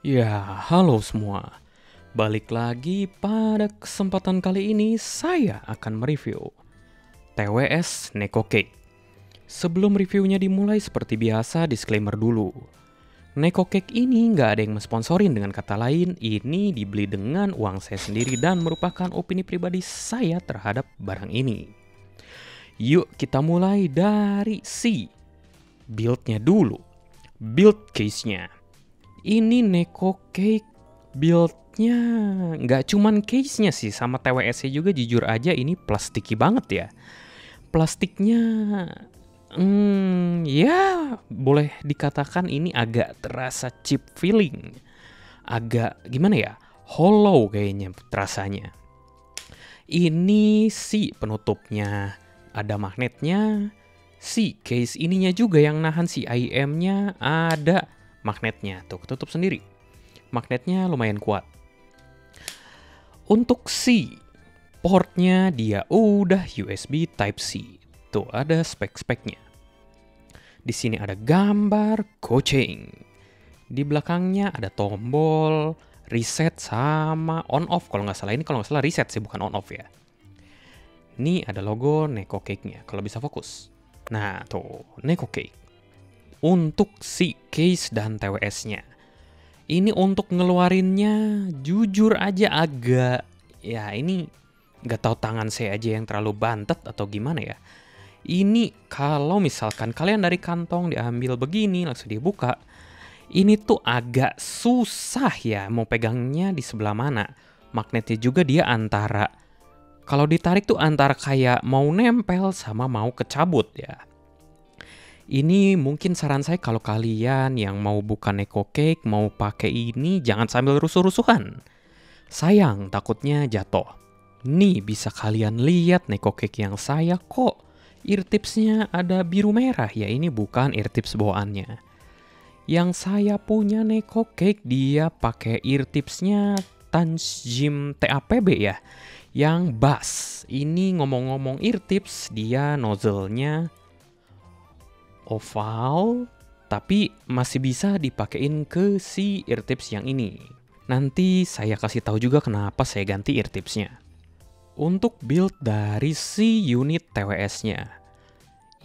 Ya, halo semua. Balik lagi pada kesempatan kali ini saya akan mereview TWS Neko Cake. Sebelum reviewnya dimulai seperti biasa disclaimer dulu. Neko Cake ini nggak ada yang mensponsorin, dengan kata lain ini dibeli dengan uang saya sendiri dan merupakan opini pribadi saya terhadap barang ini. Yuk kita mulai dari build-nya dulu. Build case-nya. Ini Neko Cake build-nya nggak cuman case-nya sih, sama TWS-nya juga jujur aja ini plastiki banget ya. Plastiknya, ya boleh dikatakan ini agak terasa cheap feeling. Agak gimana ya, hollow kayaknya terasanya. Ini si penutupnya ada magnetnya. Si case ininya juga yang nahan si IM-nya ada magnetnya. Tuh, ketutup sendiri. Magnetnya lumayan kuat. Untuk si portnya dia udah USB Type-C. Tuh ada spek-speknya. Di sini ada gambar kucing. Di belakangnya ada tombol reset sama on off kalau nggak salah. Ini kalau nggak salah reset sih, bukan on off ya. Ini ada logo Neko Cake-nya kalau bisa fokus. Nah tuh Neko Cake. Untuk si case dan TWS-nya. Ini untuk ngeluarinnya jujur aja agak, ya ini nggak tahu tangan saya aja yang terlalu bantet atau gimana ya. Ini kalau misalkan kalian dari kantong diambil begini langsung dibuka, ini tuh agak susah ya mau pegangnya di sebelah mana. Magnetnya juga dia antara, kalau ditarik tuh antara kayak mau nempel sama mau kecabut ya. Ini mungkin saran saya kalau kalian yang mau buka Neko Cake, mau pakai ini jangan sambil rusuh-rusuhan. Sayang, takutnya jatuh. Nih bisa kalian lihat Neko Cake yang saya kok ear tipsnya ada biru merah ya, ini bukan ear tips bawaannya. Yang saya punya Neko Cake dia pakai ear tipsnya Tanjim TAPB ya, yang bass. Ini ngomong-ngomong ear tips, dia nozzle-nya oval, tapi masih bisa dipakein ke si ear tips yang ini. Nanti saya kasih tahu juga kenapa saya ganti ear tipsnya. Untuk build dari si unit TWS-nya,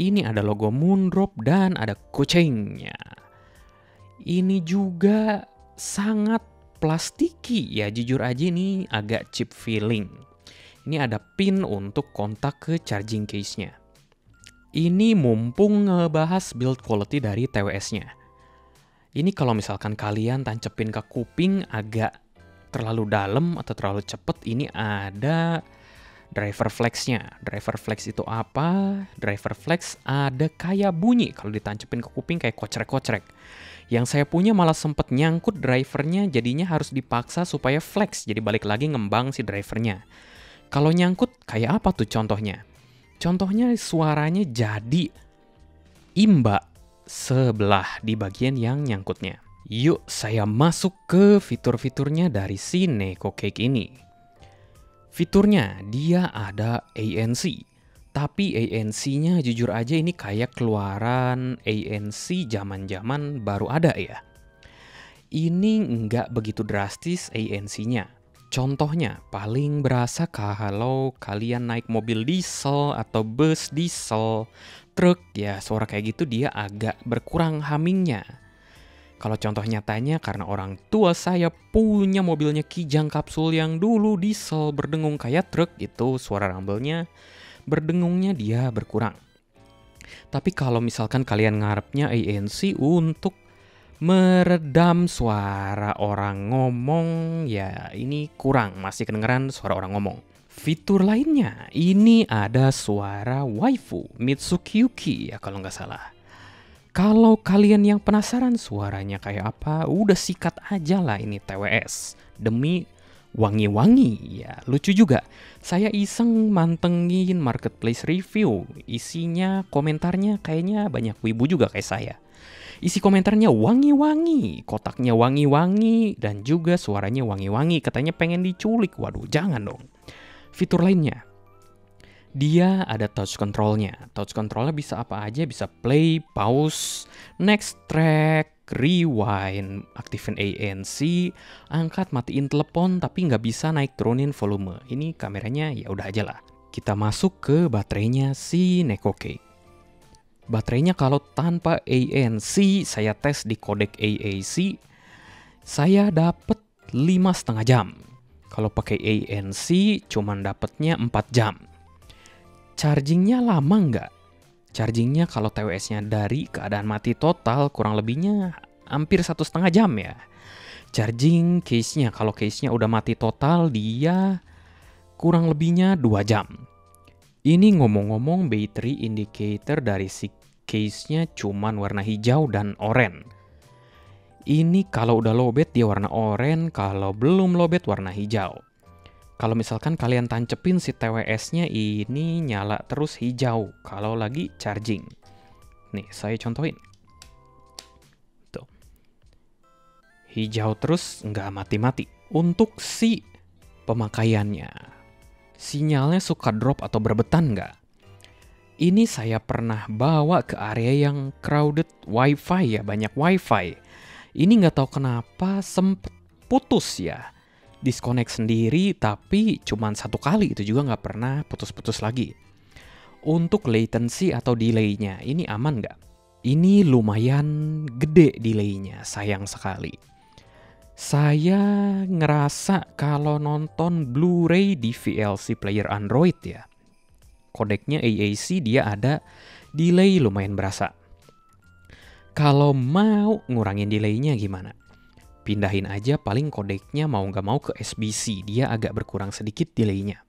ini ada logo Moondrop dan ada kucingnya. Ini juga sangat plastiki ya, jujur aja ini agak cheap feeling. Ini ada pin untuk kontak ke charging case-nya. Ini mumpung ngebahas build quality dari TWS-nya. Ini kalau misalkan kalian tancepin ke kuping agak terlalu dalam atau terlalu cepet, ini ada driver flex-nya. Driver flex itu apa? Driver flex ada kayak bunyi kalau ditancepin ke kuping kayak kocrek-kocrek. Yang saya punya malah sempet nyangkut drivernya, jadinya harus dipaksa supaya flex, jadi balik lagi ngembang si drivernya. Kalau nyangkut kayak apa tuh contohnya? Contohnya suaranya jadi imba sebelah di bagian yang nyangkutnya. Yuk saya masuk ke fitur-fiturnya dari si Neko Cake ini. Fiturnya dia ada ANC. Tapi ANC-nya jujur aja ini kayak keluaran ANC zaman-zaman baru ada ya. Ini nggak begitu drastis ANC-nya. Contohnya paling berasa kalau kalian naik mobil diesel atau bus diesel, truk ya, suara kayak gitu dia agak berkurang hummingnya. Kalau contoh nyatanya karena orang tua saya punya mobilnya Kijang kapsul yang dulu diesel berdengung kayak truk, itu suara rumble-nya berdengungnya dia berkurang. Tapi kalau misalkan kalian ngarepnya ANC untuk meredam suara orang ngomong, ya ini kurang, masih kedengeran suara orang ngomong. Fitur lainnya, ini ada suara waifu Mitsuki Yuki ya kalau nggak salah. Kalau kalian yang penasaran suaranya kayak apa, udah sikat aja lah ini TWS. Demi wangi-wangi, ya lucu juga. Saya iseng mantengin marketplace review, isinya komentarnya kayaknya banyak wibu juga kayak saya. Isi komentarnya wangi-wangi, kotaknya wangi-wangi, dan juga suaranya wangi-wangi. Katanya pengen diculik, waduh jangan dong. Fitur lainnya, dia ada touch controlnya. Touch controlnya bisa apa aja, bisa play, pause, next track, rewind, aktifin ANC, angkat matiin telepon tapi nggak bisa naik turunin volume. Ini kameranya ya udah aja lah. Kita masuk ke baterainya si Nekoke. Baterainya kalau tanpa ANC, saya tes di kodek AAC, saya dapet 5,5 jam. Kalau pakai ANC cuman dapetnya 4 jam. Chargingnya lama nggak? Chargingnya kalau TWS-nya dari keadaan mati total kurang lebihnya hampir 1,5 jam ya. Charging case-nya, kalau case-nya udah mati total dia kurang lebihnya 2 jam. Ini ngomong-ngomong battery indicator dari si case-nya cuman warna hijau dan oranye. Ini kalau udah lowbat dia warna oranye, kalau belum lowbat warna hijau. Kalau misalkan kalian tancepin si TWS-nya ini nyala terus hijau kalau lagi charging. Nih, saya contohin. Tuh. Hijau terus nggak mati-mati. Untuk si pemakaiannya, sinyalnya suka drop atau berbetan nggak? Ini saya pernah bawa ke area yang crowded wifi ya, banyak wifi. Ini nggak tahu kenapa sempet putus ya. Disconnect sendiri tapi cuman 1 kali, itu juga nggak pernah putus-putus lagi. Untuk latency atau delay-nya ini aman nggak? Ini lumayan gede delay-nya, sayang sekali. Saya ngerasa kalau nonton Blu-ray di VLC player Android ya, kodeknya AAC dia ada delay lumayan berasa. Kalau mau ngurangin delay-nya gimana? Pindahin aja paling kodeknya mau nggak mau ke SBC, dia agak berkurang sedikit delay-nya.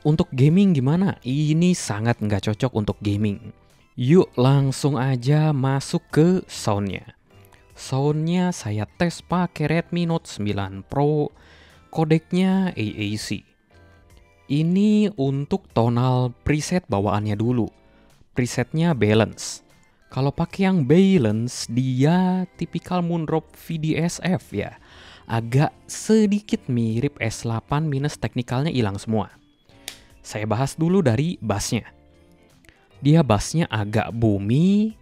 Untuk gaming gimana? Ini sangat nggak cocok untuk gaming. Yuk langsung aja masuk ke sound-nya. Sound-nya saya tes pakai Redmi Note 9 Pro, kodeknya AAC. Ini untuk tonal preset bawaannya dulu. Presetnya balance. Kalau pakai yang balance, dia tipikal Moondrop VDSF ya. Agak sedikit mirip S8 minus teknikalnya hilang semua. Saya bahas dulu dari bassnya. Dia bassnya agak boomy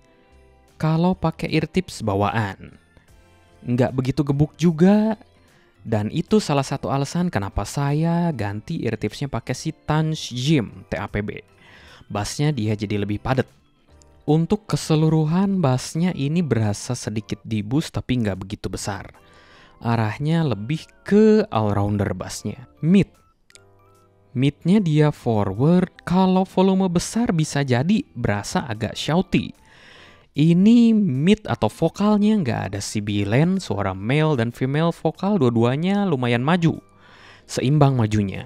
kalau pakai eartips bawaan. Nggak begitu gebuk juga. Dan itu salah satu alasan kenapa saya ganti eartipsnya pakai si Tanch Jim TAPB. Bassnya dia jadi lebih padat. Untuk keseluruhan bassnya ini berasa sedikit di boost tapi nggak begitu besar. Arahnya lebih ke all-rounder bassnya. Midnya dia forward, kalau volume besar bisa jadi berasa agak shouty. Ini mid atau vokalnya nggak ada sibilan, suara male dan female vokal dua-duanya lumayan maju. Seimbang majunya.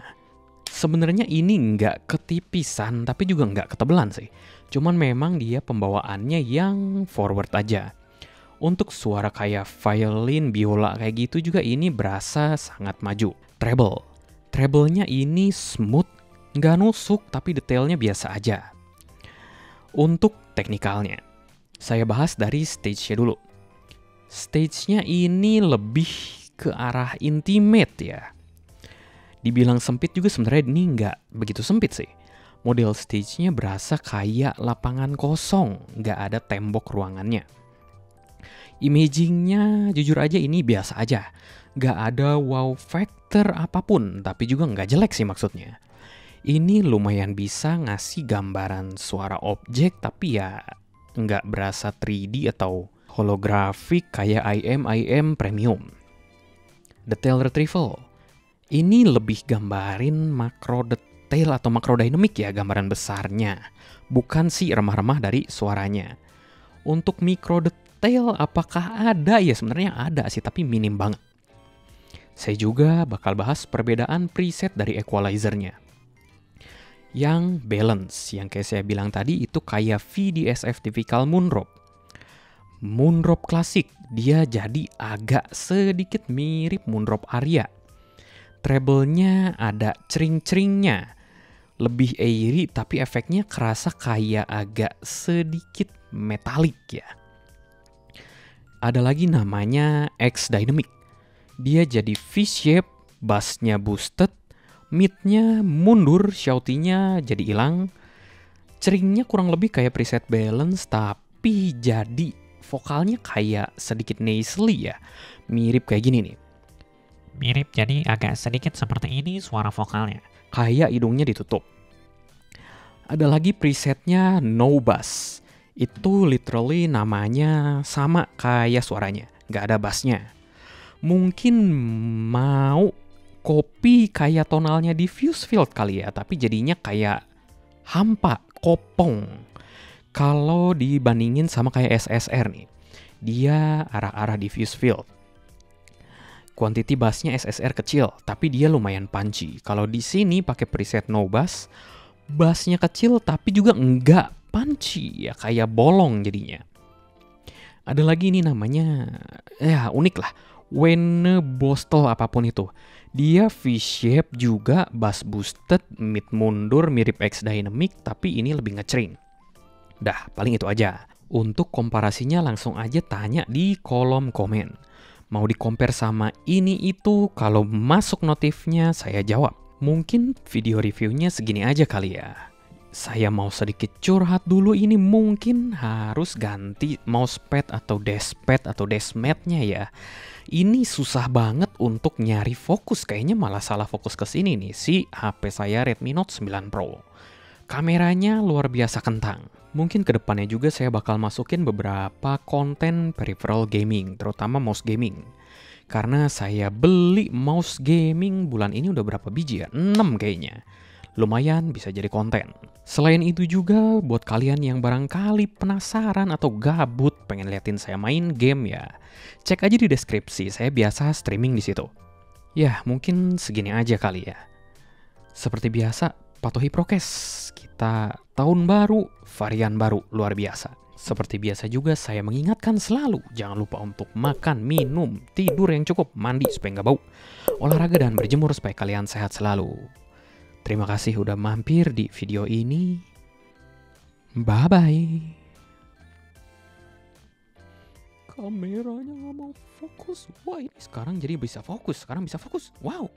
Sebenarnya ini nggak ketipisan tapi juga nggak ketebelan sih. Cuman memang dia pembawaannya yang forward aja. Untuk suara kayak violin, biola kayak gitu juga ini berasa sangat maju. Treble-nya ini smooth, nggak nusuk tapi detailnya biasa aja. Untuk teknikalnya, saya bahas dari stage-nya dulu. Stage-nya ini lebih ke arah intimate ya. Dibilang sempit juga sebenarnya ini nggak begitu sempit sih. Model stage-nya berasa kayak lapangan kosong, nggak ada tembok ruangannya. Imaging-nya jujur aja ini biasa aja. Nggak ada wow factor apapun, tapi juga nggak jelek sih maksudnya. Ini lumayan bisa ngasih gambaran suara objek, tapi ya nggak berasa 3D atau holografik kayak IM Premium. Detail retrieval. Ini lebih gambarin makro detail atau makro dynamic ya gambaran besarnya. Bukan sih remah-remah dari suaranya. Untuk mikro detail apakah ada? Ya sebenarnya ada sih tapi minim banget. Saya juga bakal bahas perbedaan preset dari equalizer-nya. Yang balance, yang kayak saya bilang tadi itu kayak VDSF tipikal Moondrop. Moondrop klasik, dia jadi agak sedikit mirip Moondrop Aria. Treble-nya ada cering-ceringnya. Lebih airy tapi efeknya kerasa kayak agak sedikit metalik ya. Ada lagi namanya X Dynamic. Dia jadi V-shape, bass-nya boosted, mid-nya mundur, shouty-nya jadi hilang. Ceringnya kurang lebih kayak preset balance tapi jadi vokalnya kayak sedikit nasally ya. Mirip kayak gini nih. Mirip, jadi agak sedikit seperti ini suara vokalnya. Kayak hidungnya ditutup. Ada lagi presetnya no bass. Itu literally namanya sama kayak suaranya, nggak ada bassnya. Mungkin mau copy kayak tonalnya diffuse field kali ya, tapi jadinya kayak hampa, kopong. Kalau dibandingin sama kayak SSR nih, dia arah-arah diffuse field. Quantity bassnya SSR kecil, tapi dia lumayan punchy. Kalau di sini pakai preset no bass, bassnya kecil tapi juga enggak punchy, ya kayak bolong jadinya. Ada lagi nih namanya, ya unik lah, Wene Bostel apapun itu. Dia V-shape juga, bass boosted, mid mundur mirip X Dynamic, tapi ini lebih ngecering. Dah, paling itu aja. Untuk komparasinya langsung aja tanya di kolom komen. Mau di-compare sama ini itu, kalau masuk notifnya saya jawab. Mungkin video reviewnya segini aja kali ya. Saya mau sedikit curhat dulu, ini mungkin harus ganti mousepad atau dashpad atau dashmat-nya ya. Ini susah banget untuk nyari fokus, kayaknya malah salah fokus ke sini nih si HP saya Redmi Note 9 Pro. Kameranya luar biasa kentang. Mungkin kedepannya juga saya bakal masukin beberapa konten peripheral gaming, terutama mouse gaming. Karena saya beli mouse gaming bulan ini udah berapa biji ya? 6 kayaknya. Lumayan bisa jadi konten. Selain itu juga buat kalian yang barangkali penasaran atau gabut pengen liatin saya main game ya, cek aja di deskripsi, saya biasa streaming di situ. Ya, mungkin segini aja kali ya. Seperti biasa, patuhi prokes. Kita tahun baru, varian baru luar biasa. Seperti biasa juga saya mengingatkan selalu, jangan lupa untuk makan, minum, tidur yang cukup, mandi supaya nggak bau, olahraga dan berjemur supaya kalian sehat selalu. Terima kasih udah mampir di video ini. Bye-bye. Kameranya nggak mau fokus. Wah, ini sekarang jadi bisa fokus. Sekarang bisa fokus. Wow.